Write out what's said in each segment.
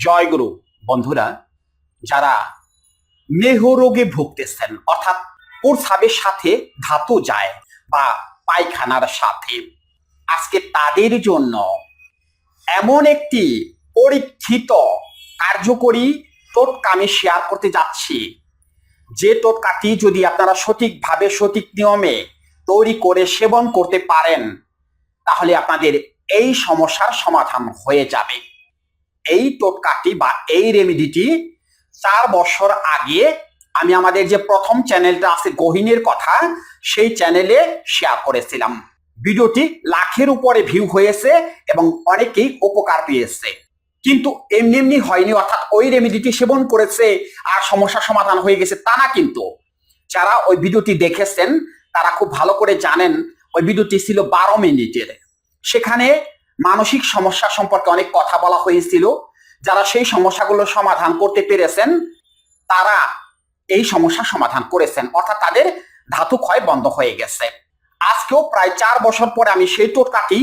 জয়গুরু বন্ধুরা, যারা মেহরোগে ভুগতেছেন অর্থাৎ প্রস্রাবের সাথে ধাতু যায় বা পায়খানার সাথে, আজকে তাদের জন্য এমন একটি পরীক্ষিত কার্যকরী টোটকা আমি শেয়ার করতে যাচ্ছি, যে টোটকাটি যদি আপনারা সঠিকভাবে সঠিক নিয়মে তৈরি করে সেবন করতে পারেন, তাহলে আপনাদের এই সমস্যার সমাধান হয়ে যাবে। এই টোটকাটি বা এই রেমেডিটি 4 বছর আগে আমি আমাদের যে প্রথম চ্যানেলটা আছে গহীনের কথা, সেই চ্যানেলে শেয়ার করেছিলাম। ভিডিওটি লাখের উপরে ভিউ হয়েছে এবং অনেকেই উপকার পেয়েছে। কিন্তু এমনি এমনি হয়নি, অর্থাৎ ওই রেমেডিটি সেবন করেছে আর সমস্যা সমাধান হয়ে গেছে তা না। কিন্তু যারা ওই ভিডিওটি দেখেছেন তারা খুব ভালো করে জানেন, ওই ভিডিওটি ছিল 12 মিনিটের। সেখানে মানসিক সমস্যা সম্পর্কে অনেক কথা বলা হয়েছিল। যারা সেই সমস্যাগুলো সমাধান করতে পেরেছেন তারা এই সমস্যা সমাধান করেছেন, অর্থাৎ তাদের ধাতু ক্ষয় বন্ধ হয়ে গেছে। আজকেও প্রায় 4 বছর পরে আমি সেই টোটকাটি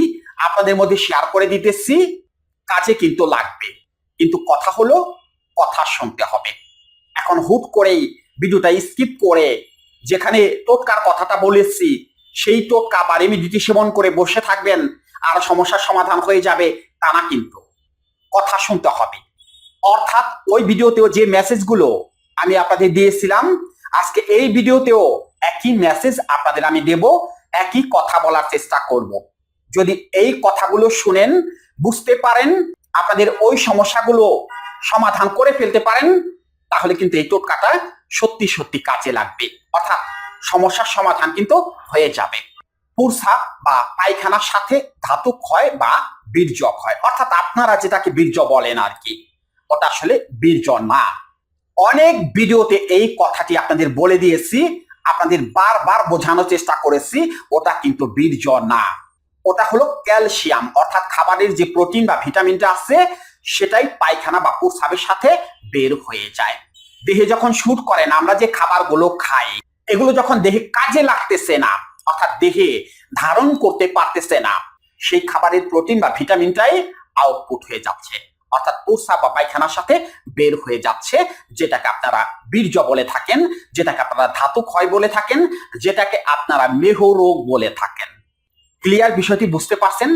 আপনাদের মধ্যে শেয়ার করে দিতেছি। কাজে কিন্তু লাগবে, কিন্তু কথা হলো কথা শুনতে হবে। এখন হুট করেই ভিডিওটা স্কিপ করে যেখানে টোটকার কথাটা বলেছি সেই টোটকা বা রেমেডিটি সেবন করে বসে থাকবেন আর সমস্যার সমাধান হয়ে যাবে তা না। কিন্তু কথা শুনতে হবে। অর্থাৎ ওই ভিডিওতেও যে মেসেজগুলো আমি আপনাদের দিয়েছিলাম, আজকে এই ভিডিওতেও একই মেসেজ আপনাদের আমি দেব, একই কথা বলার চেষ্টা করব। যদি এই কথাগুলো শুনেন, বুঝতে পারেন, আপনাদের ওই সমস্যাগুলো সমাধান করে ফেলতে পারেন, তাহলে কিন্তু এই টোটকাটা সত্যি সত্যি কাজে লাগবে, অর্থাৎ সমস্যার সমাধান কিন্তু হয়ে যাবে। প্রস্রাব বা পায়খানার সাথে ধাতু ক্ষয় বা বীর্য ক্ষয়, অর্থাৎ আপনারা যেটাকে বীর্য বলেন আর কি, ওটা আসলে বীর্য না। অনেক ভিডিওতে এই কথাটি আপনাদের বলে দিয়েছি, আপনাদের বারবার বোঝানোর চেষ্টা করেছি, ওটা কিন্তু বীর্য না। ওটা হলো ক্যালসিয়াম, অর্থাৎ খাবারের যে প্রোটিন বা ভিটামিনটা আছে সেটাই পায়খানা বা প্রস্রাবের সাথে বের হয়ে যায়। দেহে যখন শুট করে না, আমরা যে খাবারগুলো খাই এগুলো যখন দেহে কাজে লাগতেছে না, অর্থাৎ দেহে ধারণ করতে পারতেছে না, সেই খাবারের প্রোটিন বা ভিটামিনটাই আউটপুট হয়ে যাচ্ছে, অর্থাৎ প্রস্রাব বা পায়খানার সাথে বের হয়ে যাচ্ছে, যেটাকে আপনারা বীর্য বলে থাকেন, যেটাকে আপনারা ধাতু ক্ষয় বলে থাকেন, যেটাকে আপনারা মেহরোগ বলে থাকেন। ক্লিয়ার বিষয়টি বুঝতে পারছেন?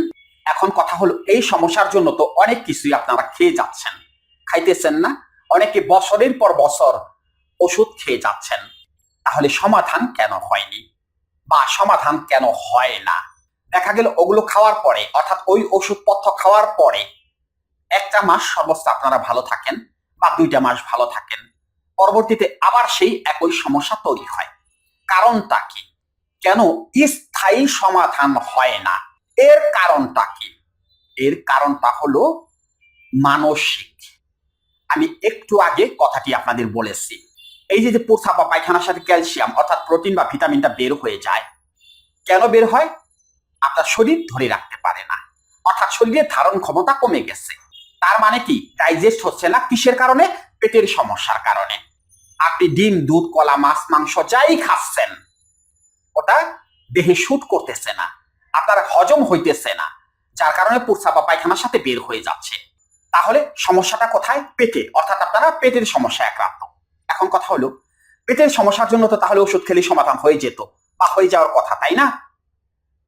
এখন কথা হলো, এই সমস্যার জন্য তো অনেক কিছুই আপনারা খেয়ে যাচ্ছেন, খাইতেছেন না? অনেকে বছরের পর বছর ওষুধ খেয়ে যাচ্ছেন, তাহলে সমাধান কেন হয়নি বা সমাধান কেন হয় না? দেখা গেল ওগুলো খাওয়ার পরে, অর্থাৎ ওই ওষুধপত্র খাওয়ার পরে 1টা মাস সর্বোচ্চ আপনারা ভালো থাকেন বা 2টা মাস ভালো থাকেন, পরবর্তীতে আবার সেই একই সমস্যা তৈরি হয়। কারণটা কি? কেন স্থায়ী সমাধান হয় না? এর কারণটা কি? এর কারণটা হলো মানসিক। আমি একটু আগে কথাটি আপনাদের বলেছি, এই যে প্রস্রাব বা পায়খানার সাথে ক্যালসিয়াম অর্থাৎ প্রোটিন বা ভিটামিনটা বের হয়ে যায়, কেন বের হয়? আপনার শরীর ধরে রাখতে পারে না, অর্থাৎ শরীরের ধারণ ক্ষমতা কমে গেছে। তার মানে কি? ডাইজেস্ট হচ্ছে না। কিসের কারণে? পেটের সমস্যার কারণে। আপনি ডিম, দুধ, কলা, মাছ, মাংস যাই খাচ্ছেন, ওটা দেহে শুট করতেছে না, আপনার হজম হইতেছে না, যার কারণে প্রস্রাব বা পায়খানার সাথে বের হয়ে যাচ্ছে। তাহলে সমস্যাটা কোথায়? পেটে, অর্থাৎ আপনারা পেটের সমস্যা আক্রান্ত। এখন কথা হলো, পেটের সমস্যার জন্য তো তাহলে ওষুধ খেলে সমাধান হয়ে যেত বা হয়ে যাওয়ার কথা, তাই না?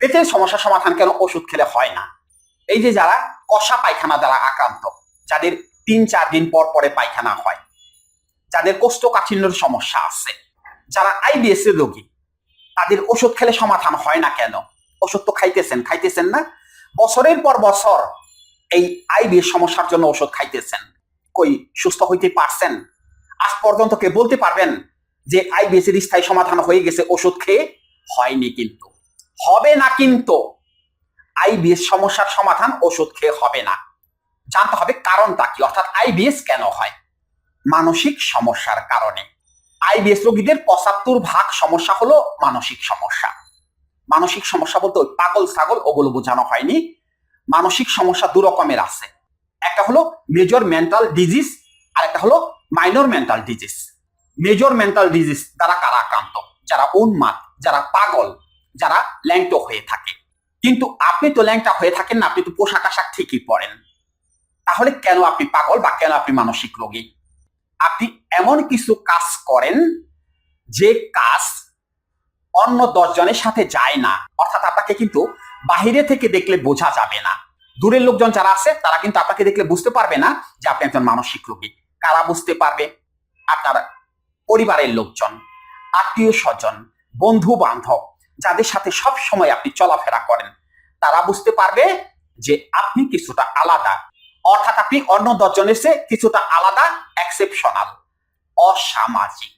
পেটের সমস্যার সমাধান কেন ওষুধ খেলে হয় না? এই যে যারা কষা পায়খানা দ্বারা আক্রান্ত, যাদের 3-4 দিন পর পরে পায়খানা হয়, যাদের কোষ্ঠকাঠিন্যের সমস্যা আছে, যারা আইবিএস এর রোগী, তাদের ওষুধ খেলে সমাধান হয় না কেন? ওষুধ তো খাইতেছেন না? বছরের পর বছর এই আইবিএস সমস্যার জন্য ওষুধ খাইতেছেন, কই সুস্থ হইতে পারছেন? আজ পর্যন্ত কে বলতে পারবেন যে আইবিএস এর স্থায়ী সমাধান হয়ে গেছে ওষুধ খেয়ে? হয়নি, কিন্তু হবে না। কিন্তু আইবিএস সমস্যার সমাধান ওষুধ খেয়ে হবে না। জানতে হবে কারণটা কি, অর্থাৎ আইবিএস কেন হয়? মানসিক সমস্যার কারণে। আইবিএস রোগীদের 75% সমস্যা হলো মানসিক সমস্যা। মানসিক সমস্যা বলতে ওই পাগল ছাগল ওগুলো বোঝানো হয়নি। মানসিক সমস্যা 2 রকমের আছে, একটা হলো মেজর মেন্টাল ডিজিজ আর একটা হলো minor mental disease. Major mental disease দ্বারা কারা আক্রান্ত? যারা উন্মাদ, যারা পাগল, যারা ল্যাংটো হয়ে থাকে। কিন্তু আপনি তো ল্যাংটা হয়ে থাকেন না, আপনি তো পোশাক আশাক ঠিকই পরেন, তাহলে কেন আপনি পাগল বা কেন আপনি মানসিক রোগী? আপনি এমন কিছু কাজ করেন যে কাজ অন্য 10 জনের সাথে যায় না, অর্থাৎ আপনাকে কিন্তু বাহিরে থেকে দেখলে বোঝা যাবে না। দূরের লোকজন যারা আছে তারা কিন্তু আপনাকে দেখলে বুঝতে পারবে না যে আপনি একজন মানসিক রোগী। কারা বুঝতে পারবে? আপনার পরিবারের লোকজন, আত্মীয় স্বজন, বন্ধু বান্ধব, যাদের সাথে সব সময় আপনি চলাফেরা করেন, তারা বুঝতে পারবে যে আপনি কিছুটা আলাদা, অর্থাৎ আপনি অন্য 10 জনের চেয়ে কিছুটা আলাদা, এক্সেপশনাল, অসামাজিক।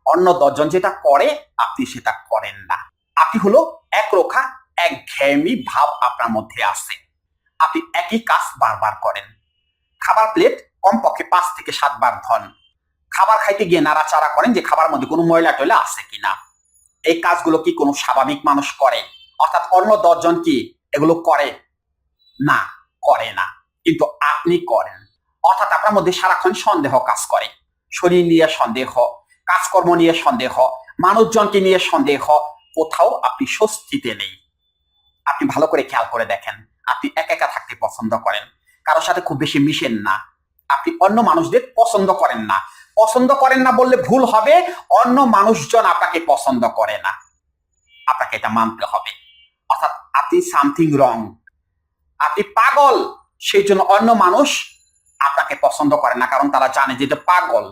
অন্য 10 জন যেটা করে আপনি সেটা করেন না। আপনি হলো একরোখা, একঘেয়েমি ভাব আপনার মধ্যে আছে। আপনি একই কাজ বারবার করেন। খাবার প্লেট কমপক্ষে 5 থেকে 7 বার ধন। খাবার খাইতে গিয়ে নাড়াচাড়া করেন যে খাবার মধ্যে কোনো ময়লা টয়লা আছে কিনা। এই কাজগুলো কি কোনো স্বাভাবিক মানুষ করে? অর্থাৎ অন্য 10 জন কি এগুলো করে? না, করে না, কিন্তু আপনি করেন। অর্থাৎ আপনার মধ্যে সারাক্ষণ সন্দেহ কাজ করে। শরীর নিয়ে সন্দেহ, কাজকর্ম নিয়ে সন্দেহ, মানুষজনকে নিয়ে সন্দেহ, কোথাও আপনি স্বস্তিতে নেই। আপনি ভালো করে খেয়াল করে দেখেন, আপনি একা একা থাকতে পছন্দ করেন, কারোর সাথে খুব বেশি মিশেন না, আপনি অন্য মানুষদের পছন্দ করেন না। পছন্দ করেন না বললে ভুল হবে, অন্য মানুষজন আপনাকে পছন্দ করে না, আপনাকে এটা মানতে হবে। অর্থাৎ আপনি সামথিং রং, আপনি পাগল, সেই জন্য অন্য মানুষ আপনাকে পছন্দ করে না, কারণ তারা জানে যে এটা পাগল,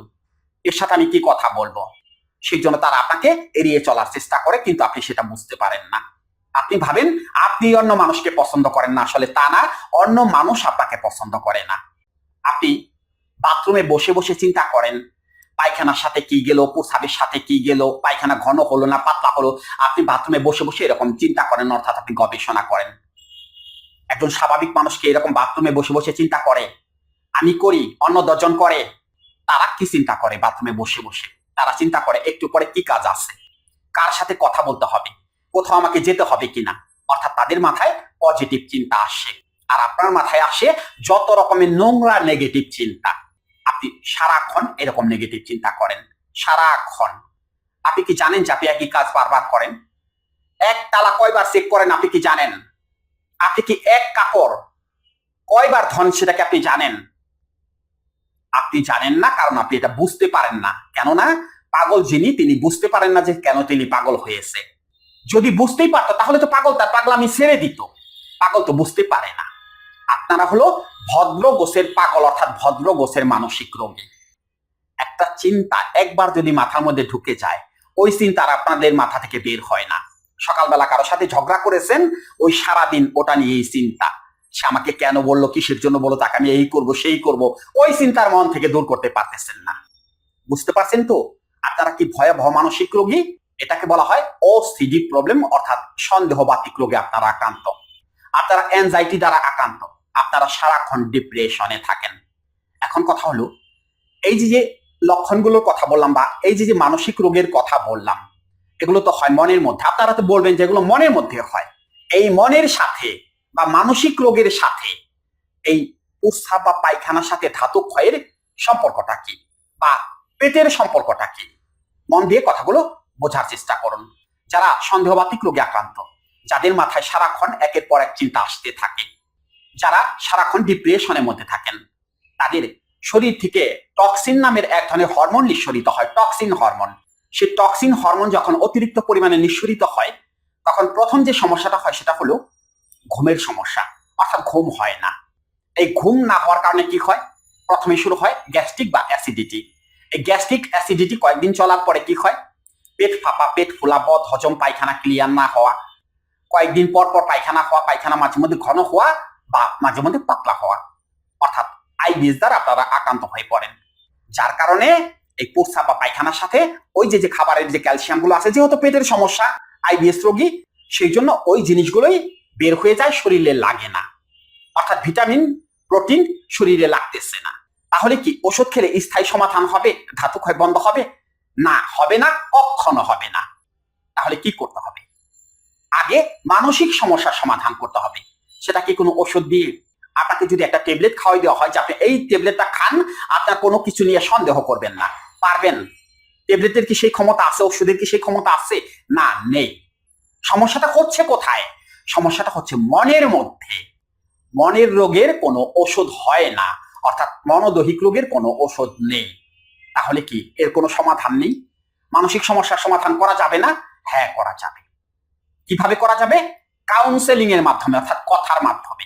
এর সাথে আমি কি কথা বলবো, সেই জন্য তারা আপনাকে এড়িয়ে চলার চেষ্টা করে, কিন্তু আপনি সেটা বুঝতে পারেন না। আপনি ভাবেন আপনি অন্য মানুষকে পছন্দ করেন না, আসলে তা না, অন্য মানুষ আপনাকে পছন্দ করে না। আপনি বাথরুমে বসে বসে চিন্তা করেন পায়খানার সাথে কি গেল, প্রস্রাবের সাথে কি গেল, পায়খানা ঘন হলো না পাতলা হলো, আপনি বাথরুমে বসে বসে এরকম চিন্তা করেন, অর্থাৎ আপনি গবেষণা করেন। একজন স্বাভাবিক মানুষকে এরকম বাথরুমে বসে বসে চিন্তা করে? আমি করি, অন্য 10 জন করে। তারা কি চিন্তা করে বাথরুমে বসে বসে? তারা চিন্তা করে একটু পরে কি কাজ আছে, কার সাথে কথা বলতে হবে, কোথাও আমাকে যেতে হবে কিনা। অর্থাৎ তাদের মাথায় পজিটিভ চিন্তা আসে, আর আপনার মাথায় আসে যত রকমের নোংরা নেগেটিভ চিন্তা। আপনি সারাক্ষণ এরকম নেগেটিভ চিন্তা করেন, সারাক্ষণ। আপনি কি জানেন যে আপনি একই কাজ বারবার করেন? এক তালা কয়বার চেক করেন আপনি কি জানেন? আপনি কি এক কাপড় কয়বার ধন সেটাকে আপনি জানেন? আপনি জানেন না, কারণ আপনি এটা বুঝতে পারেন না। কেননা পাগল যিনি, তিনি বুঝতে পারেন না যে কেন তিনি পাগল হয়েছে। যদি বুঝতেই পারতো তাহলে তো পাগল তার পাগলামি ছেড়ে দিত। পাগল তো বুঝতে পারে না। আপনারা হলো ভদ্র গোছের পাগল, অর্থাৎ ভদ্র গোছের মানসিক রোগী। একটা চিন্তা একবার যদি মাথার মধ্যে ঢুকে যায়, ওই চিন্তা আর আপনাদের মাথা থেকে বের হয় না। সকালবেলা কারোর সাথে ঝগড়া করেছেন, ওই সারাদিন ওটা নিয়েই চিন্তা, সে আমাকে কেন বললো, কিসের জন্য বললো, তাকে আমি এই করব সেই করব, ওই চিন্তার মন থেকে দূর করতে পারতেছেন না। বুঝতে পারছেন তো আপনারা কি ভয়াবহ মানসিক রোগী? এটাকে বলা হয় ওসিডি প্রবলেম, অর্থাৎ সন্দেহবাতিক রোগে আপনারা আক্রান্ত। আপনারা অ্যাংজাইটি দ্বারা আক্রান্ত, আপনারা সারাক্ষণ ডিপ্রেশনে থাকেন। এখন কথা হলো, এই যে লক্ষণগুলোর কথা বললাম বা এই যে মানসিক রোগের কথা বললাম, এগুলো তো হয় মনের মধ্যে। আপনারা তো বলবেন যে এগুলো মনের মধ্যে হয়। এই মনের সাথে বা মানসিক রোগের সাথে এই প্রস্রাব বা পায়খানার সাথে ধাতু ক্ষয়ের সম্পর্কটা কি, বা পেটের সম্পর্কটা কি? মন দিয়ে কথাগুলো বোঝার চেষ্টা করুন। যারা সন্দেহবাতিক রোগে আক্রান্ত, যাদের মাথায় সারাক্ষণ একের পর এক চিন্তা আসতে থাকে, যারা সারাক্ষণ ডিপ্রেশনের মধ্যে থাকেন, তাদের শরীর থেকে টক্সিন নামের এক ধরনের হরমোন নিঃসরিত হয়, টক্সিন হরমোন। সেই টক্সিন হরমোন যখন অতিরিক্ত পরিমাণে নিঃসরিত হয়, তখন প্রথম যে সমস্যাটা হয় সেটা হলো ঘুমের সমস্যা, অর্থাৎ ঘুম হয় না। এই ঘুম না হওয়ার কারণে কি হয়? প্রথমে শুরু হয় গ্যাস্ট্রিক বা অ্যাসিডিটি। এই গ্যাস্ট্রিক অ্যাসিডিটি কয়েকদিন চলার পরে কি হয়? পেট ফাঁপা, পেট ফোলা, বদ হজম, পায়খানা ক্লিয়ার না হওয়া, কয়েকদিন পর পর পায়খানা হওয়া, পায়খানা মাঝে মধ্যে ঘন হওয়া বা মাঝে মধ্যে পাতলা হওয়া, অর্থাৎ আইবিএস দ্বারা আপনারা আক্রান্ত হয়ে পড়েন। যার কারণে এই প্রস্রাব বা পায়খানার সাথে ওই যে খাবারের যে ক্যালসিয়াম গুলো আছে, যেহেতু পেটের সমস্যা, আইবিএস রোগী, সেই জন্য ওই জিনিসগুলোই বের হয়ে যায়, শরীরে লাগে না। অর্থাৎ ভিটামিন, প্রোটিন শরীরে লাগতেছে না। তাহলে কি ওষুধ খেলে স্থায়ী সমাধান হবে, ধাতু ক্ষয় বন্ধ হবে? না, হবে না, কখনো হবে না। তাহলে কি করতে হবে? আগে মানসিক সমস্যার সমাধান করতে হবে। সেটা কি কোনো ওষুধ দিয়ে? আপনাকে যদি একটা ট্যাবলেট খাওয়াই দেওয়া হয় যে আপনি এই ট্যাবলেটটা খান, আপনার কোনো কিছু নিয়ে সন্দেহ করবেন না, পারবেন? ট্যাবলেটের কি সেই ক্ষমতা আছে? ওষুধের কি সেই ক্ষমতা আছে? না, নেই। সমস্যাটা হচ্ছে কোথায়? সমস্যাটা হচ্ছে মনের মধ্যে। মনের রোগের কোনো ওষুধ হয় না, অর্থাৎ মনোদৈহিক রোগের কোনো ওষুধ নেই। তাহলে কি এর কোনো সমাধান নেই? মানসিক সমস্যার সমাধান করা যাবে না? হ্যাঁ, করা যাবে। কিভাবে করা যাবে? কাউন্সেলিং এর মাধ্যমে, অর্থাৎ কথার মাধ্যমে।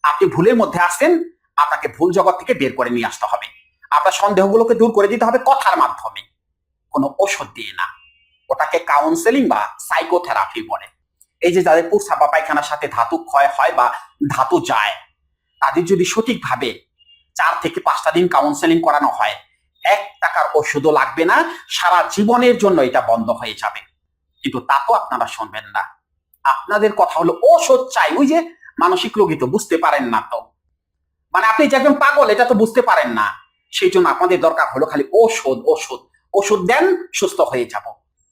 আপনি ভুলের মধ্যে আসেন, আপনাকে ভুল জগৎ থেকে বের করে নিয়ে আসতে হবে। আপনার সন্দেহগুলোকে দূর করে দিতে হবে কথার মাধ্যমে, কোনো ওষুধ দিয়ে না। ওটাকে কাউন্সেলিং বা সাইকোথেরাপি বলে। এই যে যাদের প্রস্রাব বা পায়খানার সাথে ধাতু ক্ষয় হয় বা ধাতু যায়, তাদের যদি সঠিকভাবে 4 থেকে 5টা দিন কাউন্সেলিং করানো হয়, 1 টাকার ওষুধও লাগবে না, সারা জীবনের জন্য এটা বন্ধ হয়ে যাবে। কিন্তু তা তো আপনারা শুনবেন না। আপনাদের কথা হলো ওষুধ চাই। ওই যে মানসিক রোগী তো বুঝতে পারেন না, তো মানে আপনি যে একজন পাগল এটা তো বুঝতে পারেন না। সেই জন্য আপনাদের দরকার হলো খালি ওষুধ ওষুধ ওষুধ দেন, সুস্থ হয়ে যাব।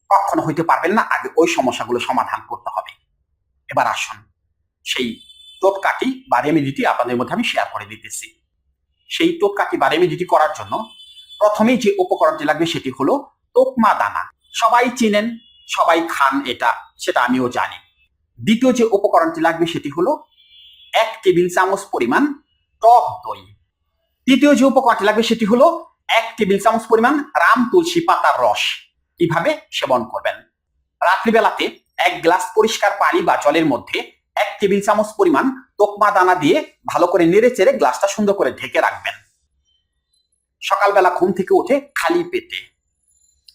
কখনো হইতে পারবেন না, আগে ওই সমস্যাগুলো সমাধান করতে হবে। এবার আসুন, সেই টোটকাটি বা রেমেডিটি আপনাদের মধ্যে আমি শেয়ার করে দিতেছি। সেই টোটকাটি বা রেমেডিটি করার জন্য প্রথমেই যে উপকরণটি লাগবে সেটি হলো তোকমা দানা। সবাই চিনেন, সবাই খান, এটা সেটা আমিও জানি। দ্বিতীয় যে উপকরণটি লাগবে সেটি হলো 1 টেবিল চামচ পরিমাণ টক দই। তৃতীয় যে উপকরণটি লাগবে সেটি হলো 1 টেবিল চামচ পরিমাণ রাম তুলসী পাতার রস। কিভাবে সেবন করবেন? রাত্রিবেলাতে 1 গ্লাস পরিষ্কার পানি বা জলের মধ্যে 1 টেবিল চামচ পরিমাণ তোকমা দানা দিয়ে ভালো করে নেড়ে চেড়ে গ্লাসটা সুন্দর করে ঢেকে রাখবেন। সকালবেলা ঘুম থেকে উঠে খালি পেটে,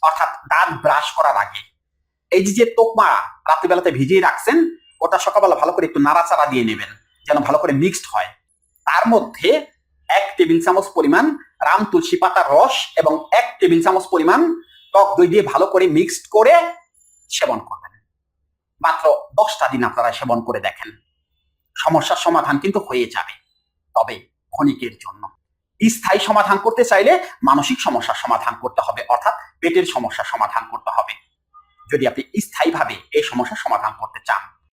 অর্থাৎ দাঁত ব্রাশ করার আগে, এই যে তোকমা রাত্রিবেলাতে ভিজিয়ে রাখছেন, ওটা সকালবেলা ভালো করে একটু নাড়াচাড়া দিয়ে নেবেন, যেন ভালো করে মিক্সড হয়। তার মধ্যে 1 টেবিল চামচ পরিমাণ রাম তুলসী পাতার রস এবং 1 টেবিল চামচ পরিমাণ টক দই দিয়ে ভালো করে মিক্সড করে সেবন করবেন। মাত্র 10টা দিন আপনারা সেবন করে দেখেন, সমস্যার সমাধান কিন্তু হয়ে যাবে, তবে ক্ষণিকের জন্য। স্থায়ী সমাধান করতে চাইলে মানসিক সমস্যার সমাধান করতে হবে, অর্থাৎ পেটের সমস্যার সমাধান করতে হবে, যদি আপনি স্থায়ীভাবে এই সমস্যার সমাধান করতে চান।